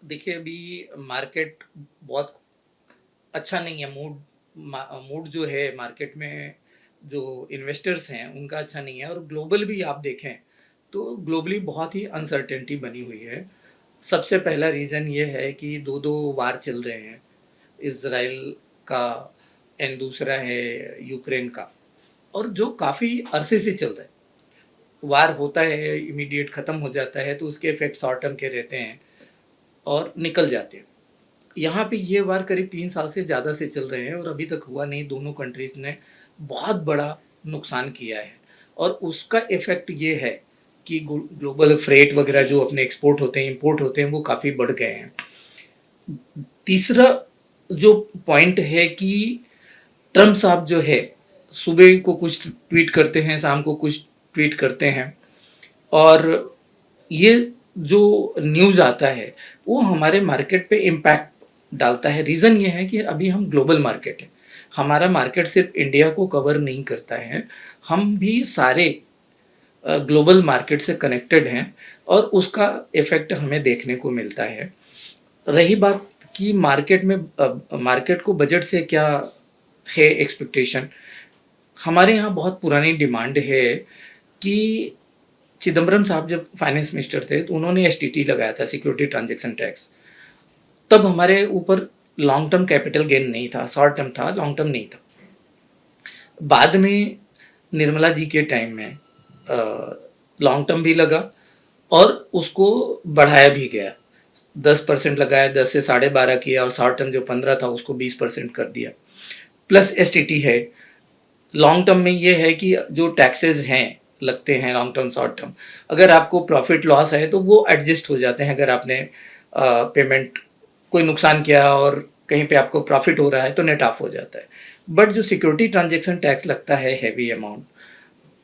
देखिए, अभी मार्केट बहुत अच्छा नहीं है। मूड जो है मार्केट में, जो इन्वेस्टर्स हैं उनका अच्छा नहीं है। और ग्लोबल भी आप देखें तो ग्लोबली बहुत ही अनसर्टेनिटी बनी हुई है। सबसे पहला रीज़न ये है कि दो दो वार चल रहे हैं, इसराइल का एंड दूसरा है यूक्रेन का, और जो काफ़ी अरसे से चल रहा है। वार होता है, इमीडिएट ख़त्म हो जाता है, तो उसके इफेक्ट शॉर्ट टर्म के रहते हैं और निकल जाते हैं। यहाँ पे ये वार करीब 3 साल से ज़्यादा से चल रहे हैं और अभी तक हुआ नहीं। दोनों कंट्रीज़ ने बहुत बड़ा नुकसान किया है और उसका इफ़ेक्ट ये है कि ग्लोबल फ्रेट वगैरह जो अपने एक्सपोर्ट होते हैं, इंपोर्ट होते हैं, वो काफ़ी बढ़ गए हैं। तीसरा जो पॉइंट है कि ट्रम्प साहब जो है, सुबह को कुछ ट्वीट करते हैं, शाम को कुछ ट्वीट करते हैं, और ये जो न्यूज़ आता है वो हमारे मार्केट पे इम्पैक्ट डालता है। रीज़न ये है कि अभी हम ग्लोबल मार्केट है, हमारा मार्केट सिर्फ इंडिया को कवर नहीं करता है, हम भी सारे ग्लोबल मार्केट से कनेक्टेड हैं और उसका इफ़ेक्ट हमें देखने को मिलता है। रही बात कि मार्केट में मार्केट को बजट से क्या है एक्सपेक्टेशन, हमारे यहाँ बहुत पुरानी डिमांड है कि चिदम्बरम साहब जब फाइनेंस मिनिस्टर थे तो उन्होंने एसटीटी लगाया था, सिक्योरिटी ट्रांजैक्शन टैक्स। तब हमारे ऊपर लॉन्ग टर्म कैपिटल गेन नहीं था, शॉर्ट टर्म था, लॉन्ग टर्म नहीं था। बाद में निर्मला जी के टाइम में लॉन्ग टर्म भी लगा और उसको बढ़ाया भी गया। 10% लगाया, 10 से 12.5 किया, और शॉर्ट टर्म जो 15 था उसको 20% कर दिया। प्लस एसटीटी है। लॉन्ग टर्म में ये है कि जो टैक्सेस हैं लगते हैं लॉन्ग टर्म शॉर्ट टर्म, अगर आपको प्रॉफिट लॉस है तो वो एडजस्ट हो जाते हैं। अगर आपने पेमेंट कोई नुकसान किया और कहीं पे आपको प्रॉफिट हो रहा है तो नेट ऑफ हो जाता है। बट जो सिक्योरिटी ट्रांजैक्शन टैक्स लगता है हैवी अमाउंट,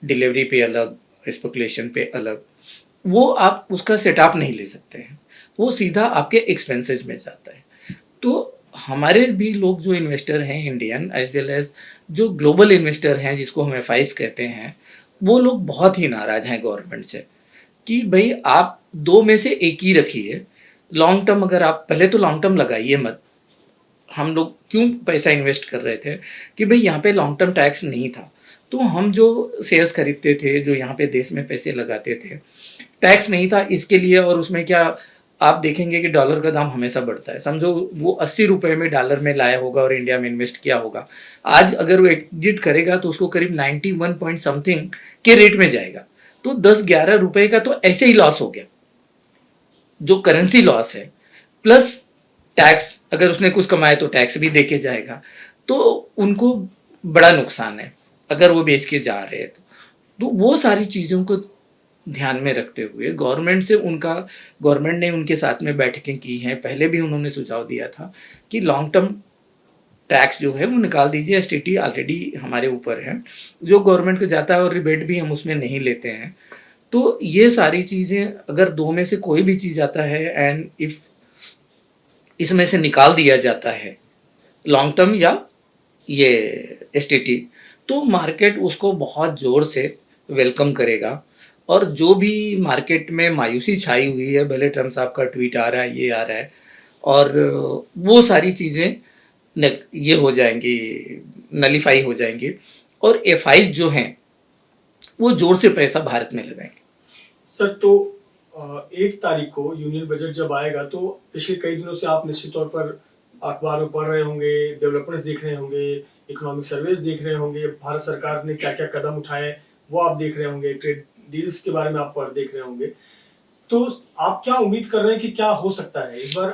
डिलीवरी पे अलग, स्पेकुलेशन पे अलग, वो आप उसका सेटअप नहीं ले सकते हैं, वो सीधा आपके एक्सपेंसेस में जाता है। तो हमारे भी लोग जो इन्वेस्टर हैं इंडियन एज वेल एज जो ग्लोबल इन्वेस्टर हैं जिसको हम एफआईज कहते हैं, वो लोग बहुत ही नाराज हैं गवर्नमेंट से कि भाई आप दो में से एक ही रखिए। लॉन्ग टर्म, अगर आप पहले तो लॉन्ग टर्म लगाइए मत। हम लोग क्यों पैसा इन्वेस्ट कर रहे थे कि भाई यहाँ पे लॉन्ग टर्म टैक्स नहीं था, तो हम जो शेयर्स खरीदते थे, जो यहाँ पे देश में पैसे लगाते थे, टैक्स नहीं था इसके लिए। और उसमें क्या आप देखेंगे कि डॉलर का दाम हमेशा बढ़ता है। समझो वो 80 रुपए में डॉलर में लाया होगा और इंडिया में इन्वेस्ट किया होगा, आज अगर वो एग्जिट करेगा तो उसको करीब 91 पॉइंट समथिंग के रेट में जाएगा। तो 10-11 रुपए का तो ऐसे ही लॉस हो गया, जो करेंसी लॉस है। प्लस टैक्स, अगर उसने कुछ कमाया तो टैक्स भी दे के जाएगा, तो उनको बड़ा नुकसान है अगर वो बेच के जा रहे हैं। तो वो सारी चीज़ों को ध्यान में रखते हुए गवर्नमेंट ने उनके साथ में बैठकें की हैं। पहले भी उन्होंने सुझाव दिया था कि लॉन्ग टर्म टैक्स जो है वो निकाल दीजिए, एसटीटी ऑलरेडी हमारे ऊपर है, जो गवर्नमेंट को जाता है, और रिबेट भी हम उसमें नहीं लेते हैं। तो ये सारी चीज़ें, अगर दो में से कोई भी चीज़ आता है एंड इफ इसमें से निकाल दिया जाता है लॉन्ग टर्म या ये एसटीटी, तो मार्केट उसको बहुत ज़ोर से वेलकम करेगा। और जो भी मार्केट में मायूसी छाई हुई है, भले ट्रम्प साहब का ट्वीट आ रहा है, ये आ रहा है, और वो सारी चीज़ें ये हो जाएंगी, नलीफाई हो जाएंगी, और एफआई जो हैं वो जोर से पैसा भारत में लगाएंगे। सर, तो 1 तारीख को यूनियन बजट जब आएगा तो पिछले कई दिनों से आप निश्चित तौर पर अखबार में पढ़ रहे होंगे, डेवलपमेंट्स देख रहे होंगे, इकोनॉमिक सर्वेस देख रहे होंगे, भारत सरकार ने क्या क्या कदम उठाए वो आप देख रहे होंगे, ट्रेड डील्स के बारे में आप देख रहे होंगे। तो आप क्या उम्मीद कर रहे हैं कि क्या हो सकता है इस बार?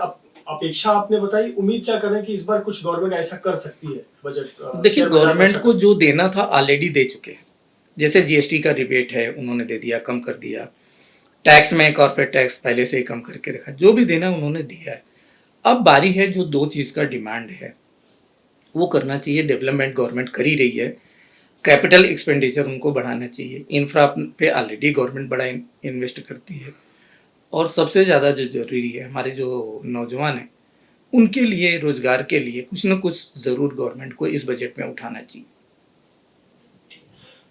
अपेक्षा आपने बताई, उम्मीद क्या कर रहे हैं कि इस बार कुछ गवर्नमेंट ऐसा कर सकती है? बजट देखिए, गवर्नमेंट को जो देना था ऑलरेडी दे चुके हैं। जैसे जीएसटी का रिबेट है उन्होंने दे दिया, कम कर दिया। टैक्स में कॉर्पोरेट टैक्स पहले से ही कम करके रखा, जो भी देना उन्होंने दिया है। अब बारी है जो दो चीज़ का डिमांड है वो करना चाहिए। डेवलपमेंट गवर्नमेंट कर ही रही है, कैपिटल एक्सपेंडिचर उनको बढ़ाना चाहिए। इंफ्रा पे ऑलरेडी गवर्नमेंट बड़ा इन्वेस्ट करती है, और सबसे ज़्यादा जो जरूरी है, हमारे जो नौजवान हैं उनके लिए, रोजगार के लिए कुछ ना कुछ ज़रूर गवर्नमेंट को इस बजट में उठाना चाहिए।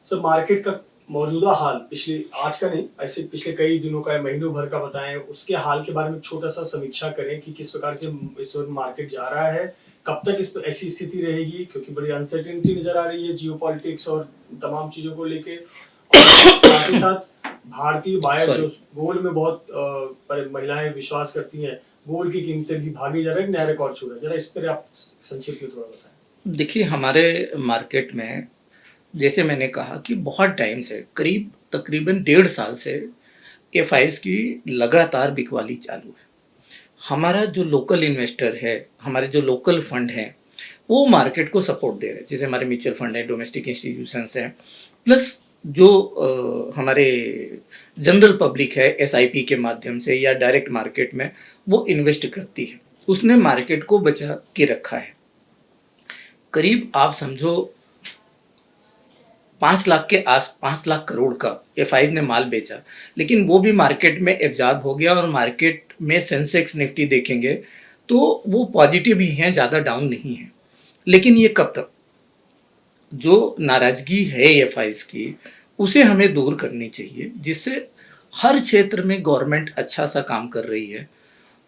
सर, मार्केट का मौजूदा हाल पिछले आज का नहीं, ऐसे पिछले कई दिनों का, महीनों भर का बताएं, उसके हाल के बारे में छोटा सा समीक्षा करें कि किस प्रकार से इस वक्त मार्केट जा रहा है, कब तक इस ऐसी स्थिति रहेगी, क्योंकि बड़ी अनसर्टेनिटी नजर आ रही है जियोपॉलिटिक्स और तमाम चीजों को लेके, और साथ ही साथ भारतीय बायर जो गोल्ड में बहुत महिलाएं विश्वास करती हैं, गोल्ड की कीमतें भी भागी जा रही है, नया रिकॉर्ड छू रहा है। जरा इस पर आप संक्षिप्त में थोड़ा बताएं। देखिए, हमारे मार्केट में जैसे मैंने कहा कि बहुत टाइम से, करीब तकरीबन 1.5 साल से एफआईज की लगातार बिकवाली चालू है। हमारा जो लोकल इन्वेस्टर है, हमारे जो लोकल फंड हैं, वो मार्केट को सपोर्ट दे रहे हैं। जैसे हमारे म्यूचुअल फंड है, डोमेस्टिक इंस्टीट्यूशंस हैं, प्लस जो हमारे जनरल पब्लिक है एसआईपी के माध्यम से या डायरेक्ट मार्केट में वो इन्वेस्ट करती है, उसने मार्केट को बचा के रखा है। करीब आप समझो 5 लाख करोड़ का एफआईज ने माल बेचा, लेकिन वो भी मार्केट में एब्जॉर्ब हो गया और मार्केट में सेंसेक्स निफ्टी देखेंगे तो वो पॉजिटिव ही हैं, ज़्यादा डाउन नहीं है। लेकिन ये कब तक? जो नाराज़गी है एफआईज की, उसे हमें दूर करनी चाहिए, जिससे हर क्षेत्र में गवर्नमेंट अच्छा सा काम कर रही है,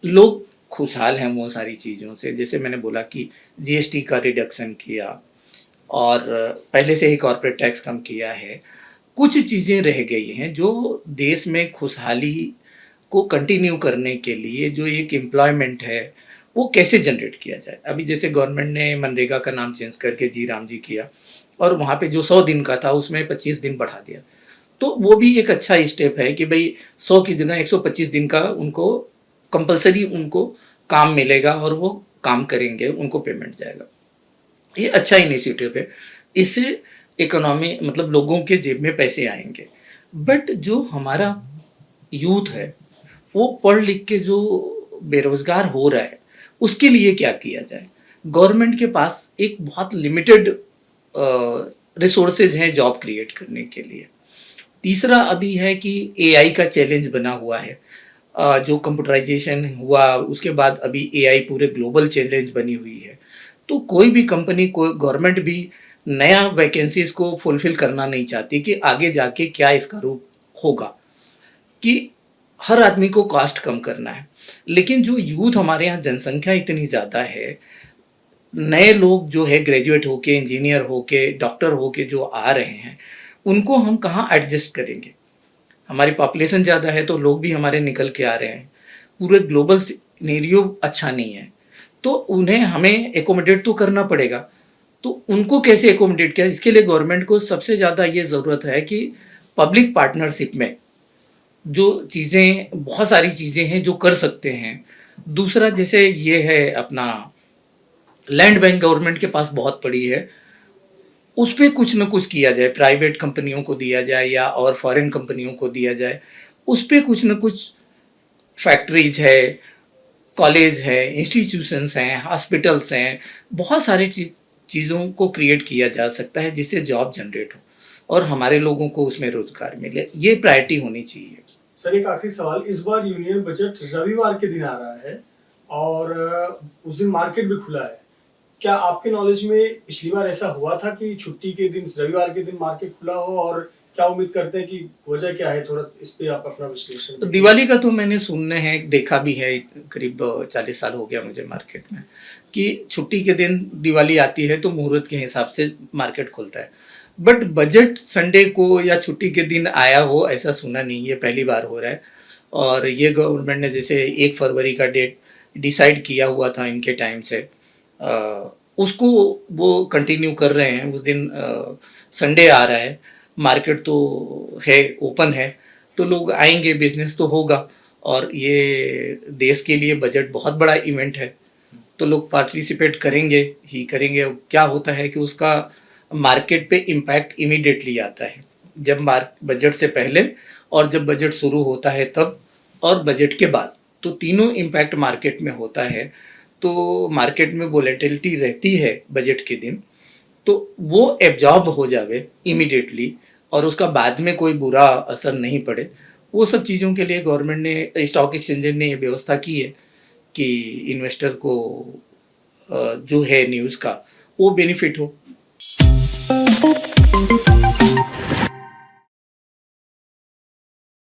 लोग खुशहाल हैं वो सारी चीज़ों से। जैसे मैंने बोला कि जीएसटी का रिडक्शन किया और पहले से ही कॉर्पोरेट टैक्स कम किया है। कुछ चीज़ें रह गई हैं जो देश में खुशहाली को कंटिन्यू करने के लिए, जो एक एम्प्लॉयमेंट है वो कैसे जनरेट किया जाए। अभी जैसे गवर्नमेंट ने मनरेगा का नाम चेंज करके जी राम जी किया, और वहाँ पे जो 100 दिन का था उसमें 25 दिन बढ़ा दिया, तो वो भी एक अच्छा स्टेप है कि भाई 100 की जगह 125 दिन का उनको कंपलसरी उनको काम मिलेगा और वो काम करेंगे, उनको पेमेंट जाएगा। ये अच्छा इनिशिएटिव है, इससे इकोनॉमी मतलब लोगों के जेब में पैसे आएंगे। बट जो हमारा यूथ है वो पढ़ लिख के जो बेरोजगार हो रहा है, उसके लिए क्या किया जाए। गवर्नमेंट के पास एक बहुत लिमिटेड रिसोर्सेज हैं जॉब क्रिएट करने के लिए। तीसरा अभी है कि एआई का चैलेंज बना हुआ है। जो कंप्यूटराइजेशन हुआ उसके बाद अभी एआई पूरे ग्लोबल चैलेंज बनी हुई है। तो कोई भी कंपनी, कोई गवर्नमेंट भी नया वैकेंसीज को फुलफिल करना नहीं चाहती कि आगे जाके क्या इसका रूप होगा, कि हर आदमी को कास्ट कम करना है। लेकिन जो यूथ हमारे यहाँ जनसंख्या इतनी ज़्यादा है, नए लोग जो है ग्रेजुएट होके, इंजीनियर होके, डॉक्टर होके जो आ रहे हैं, उनको हम कहाँ एडजस्ट करेंगे। हमारी पॉपुलेशन ज़्यादा है तो लोग भी हमारे निकल के आ रहे हैं, पूरे ग्लोबल सिनेरियो अच्छा नहीं है, तो उन्हें हमें एकोमोडेट तो करना पड़ेगा। तो उनको कैसे एकोमोडेट किया, इसके लिए गवर्नमेंट को सबसे ज़्यादा ये ज़रूरत है कि पब्लिक पार्टनरशिप में जो चीज़ें, बहुत सारी चीज़ें हैं जो कर सकते हैं। दूसरा जैसे ये है अपना लैंड बैंक गवर्नमेंट के पास बहुत पड़ी है, उस पर कुछ न कुछ किया जाए, प्राइवेट कंपनियों को दिया जाए या और फॉरेन कंपनियों को दिया जाए, उस पर कुछ न कुछ फैक्ट्रीज है, कॉलेज है, इंस्टीट्यूशंस हैं, हॉस्पिटल्स हैं, बहुत सारी चीज़ों को क्रिएट किया जा सकता है जिससे जॉब जनरेट हो और हमारे लोगों को उसमें रोजगार मिले। ये प्रायोरिटी होनी चाहिए। सर, एक आखिरी सवाल, इस बार यूनियन बजट रविवार के दिन आ रहा है और उस दिन मार्केट भी खुला है। क्या आपके नॉलेज में पिछली बार ऐसा हुआ था कि छुट्टी के दिन, रविवार के दिन मार्केट खुला हो, और क्या उम्मीद करते हैं कि वजह क्या है? थोड़ा इस पे आप अपना विश्लेषण। तो दिवाली का तो मैंने सुनने हैं, देखा भी है, करीब 40 साल हो गया मुझे मार्केट में, कि छुट्टी के दिन दिवाली आती है तो मुहूर्त के हिसाब से मार्केट खुलता है। बट बजट संडे को या छुट्टी के दिन आया हो ऐसा सुना नहीं, ये पहली बार हो रहा है। और ये गवर्नमेंट ने जैसे 1 फरवरी का डेट डिसाइड किया हुआ था इनके टाइम से, उसको वो कंटिन्यू कर रहे हैं। उस दिन संडे आ रहा है, मार्केट तो है, ओपन है, तो लोग आएंगे, बिजनेस तो होगा। और ये देश के लिए बजट बहुत बड़ा इवेंट है, तो लोग पार्टिसिपेट करेंगे ही करेंगे। क्या होता है कि उसका मार्केट पे इम्पैक्ट इमीडिएटली आता है, जब बजट से पहले और जब बजट शुरू होता है तब, और बजट के बाद, तो तीनों इम्पैक्ट मार्केट में होता है। तो मार्केट में वोलेटिलिटी रहती है बजट के दिन, तो वो एब्जॉर्ब हो जावे इमीडिएटली और उसका बाद में कोई बुरा असर नहीं पड़े। वो सब चीज़ों के लिए गवर्नमेंट ने, स्टॉक एक्सचेंज ने ये व्यवस्था की है कि इन्वेस्टर को जो है न्यूज़ का वो बेनिफिट हो।